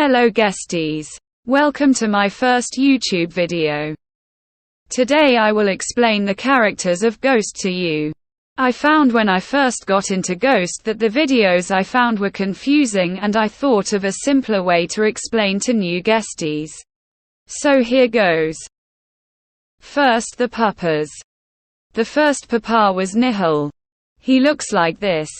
Hello guesties. Welcome to my first YouTube video. Today I will explain the characters of Ghost to you. I found when I first got into Ghost that the videos I found were confusing, and I thought of a simpler way to explain to new guesties. So here goes. First, the Papas. The first Papa was Nihil. He looks like this.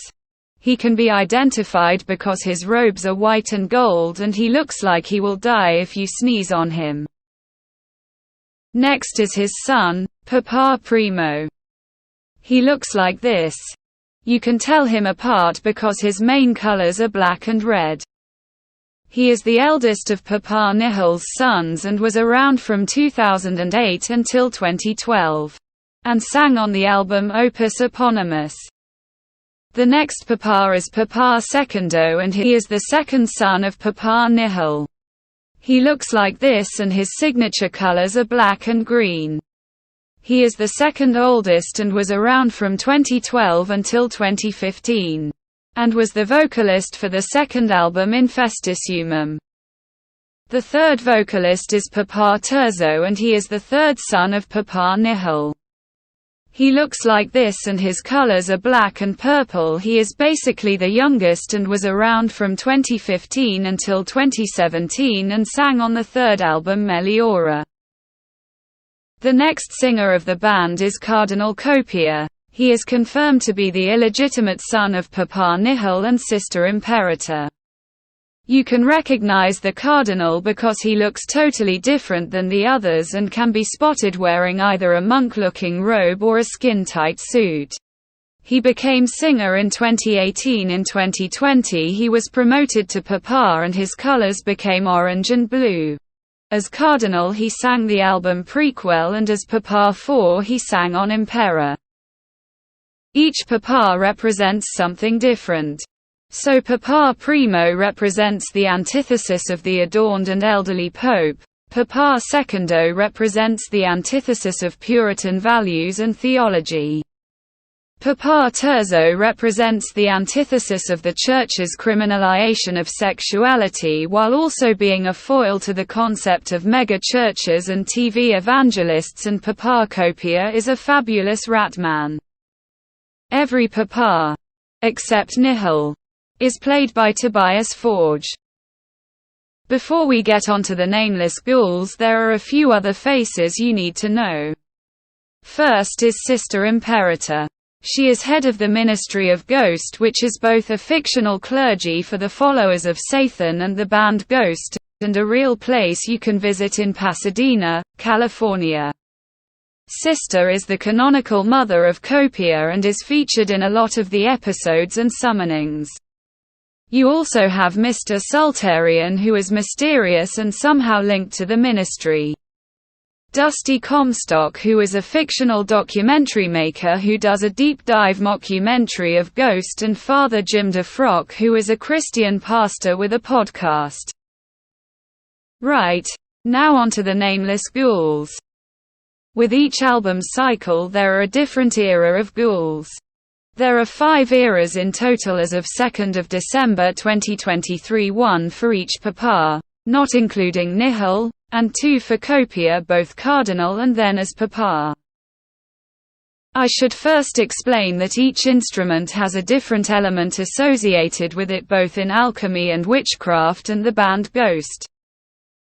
He can be identified because his robes are white and gold, and he looks like he will die if you sneeze on him. Next is his son, Papa Primo. He looks like this. You can tell him apart because his main colors are black and red. He is the eldest of Papa Nihil's sons and was around from 2008 until 2012, and sang on the album Opus Eponymous. The next Papa is Papa Secondo, and he is the second son of Papa Nihil. He looks like this, and his signature colors are black and green. He is the second oldest and was around from 2012 until 2015, and was the vocalist for the second album Infestissumum. The third vocalist is Papa Terzo, and he is the third son of Papa Nihil. He looks like this, and his colors are black and purple. He is basically the youngest and was around from 2015 until 2017 and sang on the third album Meliora. The next singer of the band is Cardinal Copia. He is confirmed to be the illegitimate son of Papa Nihil and Sister Imperator. You can recognize the Cardinal because he looks totally different than the others and can be spotted wearing either a monk-looking robe or a skin-tight suit. He became singer in 2018. In 2020 he was promoted to Papa and his colors became orange and blue. As Cardinal he sang the album Prequel, and as Papa 4 he sang on Impera. Each Papa represents something different. So Papa Primo represents the antithesis of the adorned and elderly Pope. Papa Secondo represents the antithesis of Puritan values and theology. Papa Terzo represents the antithesis of the Church's criminalization of sexuality, while also being a foil to the concept of mega-churches and TV evangelists, and Papa Copia is a fabulous rat man. Every Papa, except Nihil, is played by Tobias Forge. Before we get onto the nameless ghouls, there are a few other faces you need to know. First is Sister Imperator. She is head of the Ministry of Ghost, which is both a fictional clergy for the followers of Satan and the band Ghost, and a real place you can visit in Pasadena, California. Sister is the canonical mother of Copia and is featured in a lot of the episodes and summonings. You also have Mr. Sultarian, who is mysterious and somehow linked to the ministry. Dusty Comstock, who is a fictional documentary maker who does a deep dive mockumentary of Ghost, and Father Jim DeFrock, who is a Christian pastor with a podcast. Right, now onto the nameless ghouls. With each album cycle there are a different era of ghouls. There are 5 eras in total as of 2nd of December 2023, 1 for each Papa, not including Nihil, and 2 for Copia, both Cardinal and then as Papa. I should first explain that each instrument has a different element associated with it, both in alchemy and witchcraft and the band Ghost.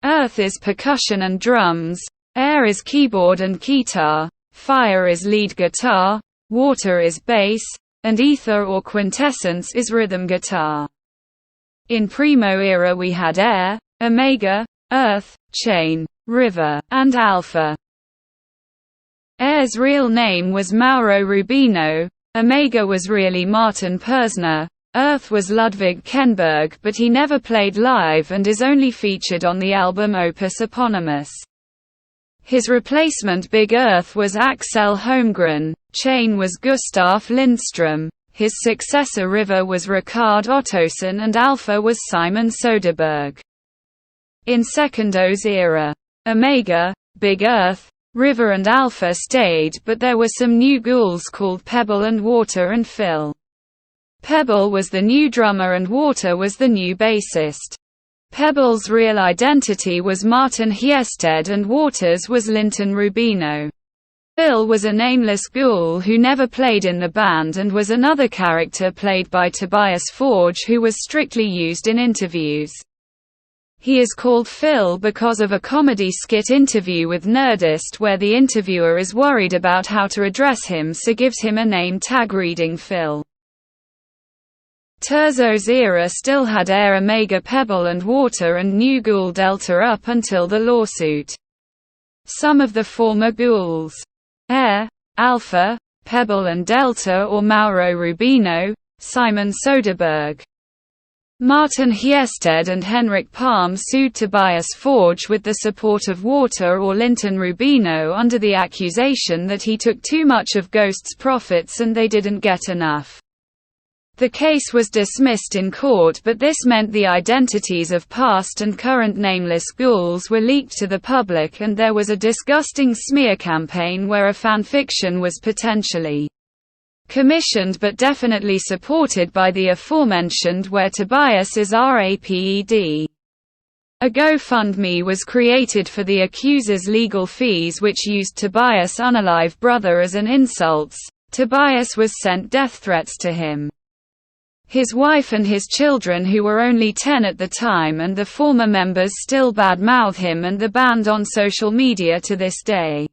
Earth is percussion and drums, air is keyboard and guitar, fire is lead guitar, water is bass, and ether or quintessence is rhythm guitar. In Primo era we had air, omega, earth, chain, river, and alpha. Air's real name was Mauro Rubino, omega was really Martin Persner, earth was Ludwig Kenberg, but he never played live and is only featured on the album Opus Eponymous. His replacement Big Earth was Axel Holmgren, chain was Gustav Lindström, his successor River was Rikard Ottosson, and Alpha was Simon Soderberg. In Secondo's era, Omega, Big Earth, River and Alpha stayed, but there were some new ghouls called Pebble and Water and Phil. Pebble was the new drummer and Water was the new bassist. Pebble's real identity was Martin Hiested and Waters was Linton Rubino. Phil was a nameless ghoul who never played in the band and was another character played by Tobias Forge who was strictly used in interviews. He is called Phil because of a comedy skit interview with Nerdist where the interviewer is worried about how to address him so gives him a name tag reading Phil. Terzo's era still had Air Omega Pebble and Water and New Ghoul Delta up until the lawsuit. Some of the former ghouls, Air, Alpha, Pebble and Delta or Mauro Rubino, Simon Soderbergh, Martin Hiested and Henrik Palm sued Tobias Forge with the support of Water or Linton Rubino under the accusation that he took too much of Ghost's profits and they didn't get enough. The case was dismissed in court, but this meant the identities of past and current nameless ghouls were leaked to the public and there was a disgusting smear campaign where a fanfiction was potentially commissioned but definitely supported by the aforementioned where Tobias is RAPED. A GoFundMe was created for the accuser's legal fees which used Tobias' unalive brother as an insults. Tobias was sent death threats to him, his wife and his children who were only 10 at the time, and the former members still badmouth him and the band on social media to this day.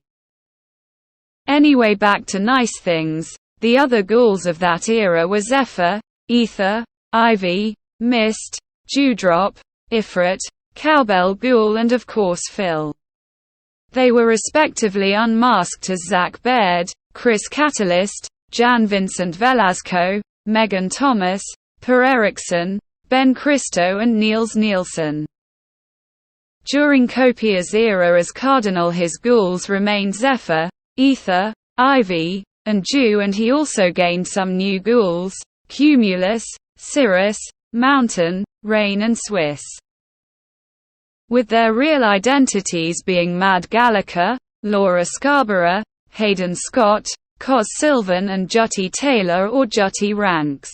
Anyway, back to nice things. The other ghouls of that era were Zephyr, Ether, Ivy, Mist, Dewdrop, Ifrit, Cowbell Ghoul and of course Phil. They were respectively unmasked as Zach Baird, Chris Catalyst, Jan Vincent Velasco, Megan Thomas, Per Eriksson, Ben Christo and Niels Nielsen. During Copia's era as Cardinal his ghouls remained Zephyr, Ether, Ivy, and Dew, and he also gained some new ghouls, Cumulus, Cirrus, Mountain, Rain and Swiss, with their real identities being Mad Gallica, Laura Scarborough, Hayden Scott, Cos Sylvan and Jutty Taylor or Jutty Ranks.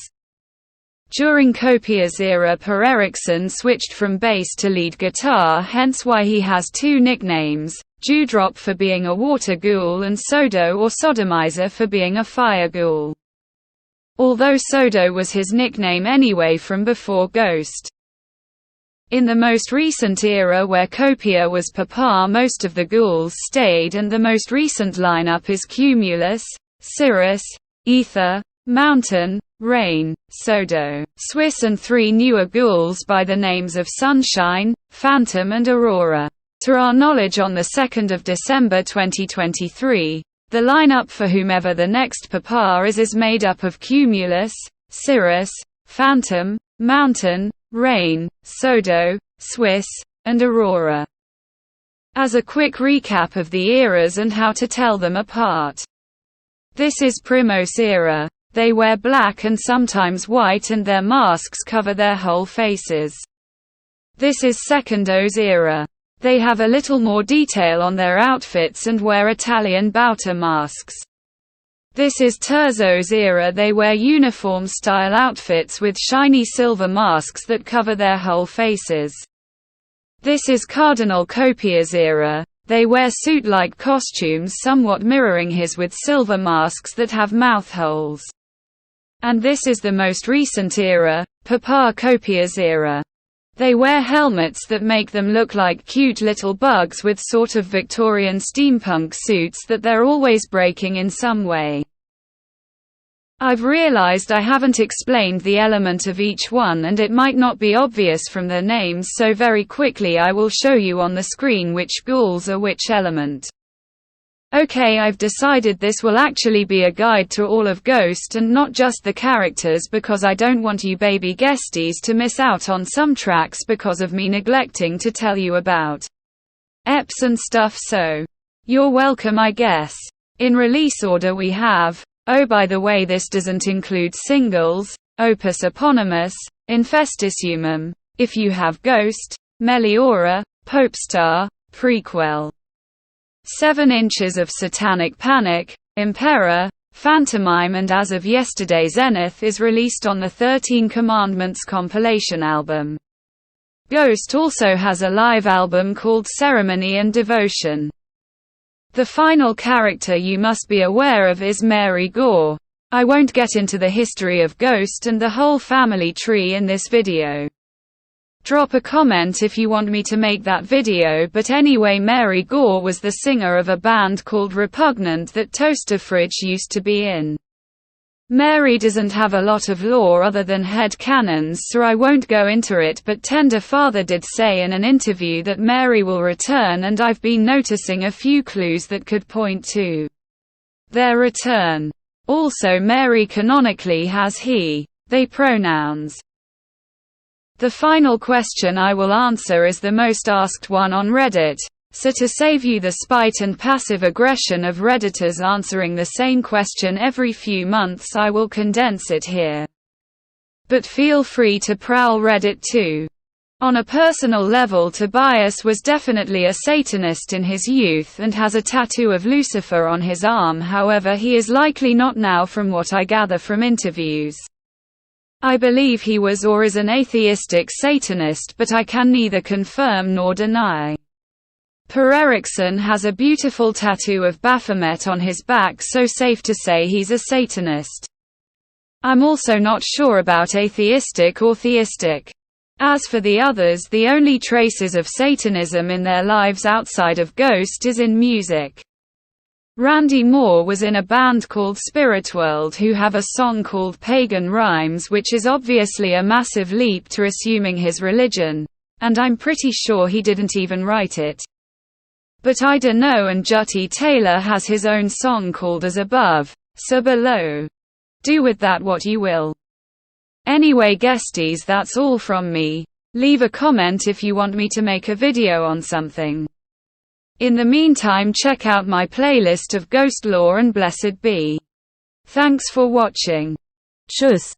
During Copia's era Per Eriksson switched from bass to lead guitar, hence why he has two nicknames, Dewdrop for being a water ghoul and Sodo or Sodomizer for being a fire ghoul. Although Sodo was his nickname anyway from before Ghost. In the most recent era where Copia was Papa, most of the ghouls stayed and the most recent lineup is Cumulus, Cirrus, Ether, Mountain, Rain, Sodo, Swiss and three newer ghouls by the names of Sunshine, Phantom and Aurora. To our knowledge on the 2nd of December 2023, the lineup for whomever the next Papa is made up of Cumulus, Cirrus, Phantom, Mountain, Rain, Sodo, Swiss, and Aurora. As a quick recap of the eras and how to tell them apart. This is Primos era. They wear black and sometimes white and their masks cover their whole faces. This is Secondos era. They have a little more detail on their outfits and wear Italian Bauta masks. This is Terzo's era. They wear uniform-style outfits with shiny silver masks that cover their whole faces. This is Cardinal Copia's era. They wear suit-like costumes somewhat mirroring his with silver masks that have mouth holes. And this is the most recent era, Papa Copia's era. They wear helmets that make them look like cute little bugs with sort of Victorian steampunk suits that they're always breaking in some way. I've realized I haven't explained the element of each one and it might not be obvious from their names, so very quickly I will show you on the screen which ghouls are which element. Okay, I've decided this will actually be a guide to all of Ghost and not just the characters because I don't want you baby guesties to miss out on some tracks because of me neglecting to tell you about EPs and stuff, so you're welcome I guess. In release order we have, oh by the way this doesn't include singles, Opus Eponymous, Infestissumum, If You Have Ghost, Meliora, Popestar, Prequel. 7 Inches of Satanic Panic, Impera, Phantomime and as of yesterday Zenith is released on the 13 Commandments compilation album. Ghost also has a live album called Ceremony and Devotion. The final character you must be aware of is Mary Gore. I won't get into the history of Ghost and the whole family tree in this video. Drop a comment if you want me to make that video, but anyway, Mary Gore was the singer of a band called Repugnant that Toaster Fridge used to be in. Mary doesn't have a lot of lore other than head canons, so I won't go into it, but Tender Father did say in an interview that Mary will return, and I've been noticing a few clues that could point to their return. Also, Mary canonically has he, they pronouns. The final question I will answer is the most asked one on Reddit, so to save you the spite and passive aggression of Redditors answering the same question every few months, I will condense it here. But feel free to prowl Reddit too. On a personal level, Tobias was definitely a Satanist in his youth and has a tattoo of Lucifer on his arm, however he is likely not now from what I gather from interviews. I believe he was or is an atheistic Satanist, but I can neither confirm nor deny. Per Erickson has a beautiful tattoo of Baphomet on his back, so safe to say he's a Satanist. I'm also not sure about atheistic or theistic. As for the others, the only traces of Satanism in their lives outside of Ghost is in music. Randy Moore was in a band called Spiritworld who have a song called Pagan Rhymes, which is obviously a massive leap to assuming his religion, and I'm pretty sure he didn't even write it. But I dunno, and Jutty Taylor has his own song called As Above, So Below. Do with that what you will. Anyway guesties, that's all from me. Leave a comment if you want me to make a video on something. In the meantime, check out my playlist of ghost lore and blessed be. Thanks for watching. Tschüss.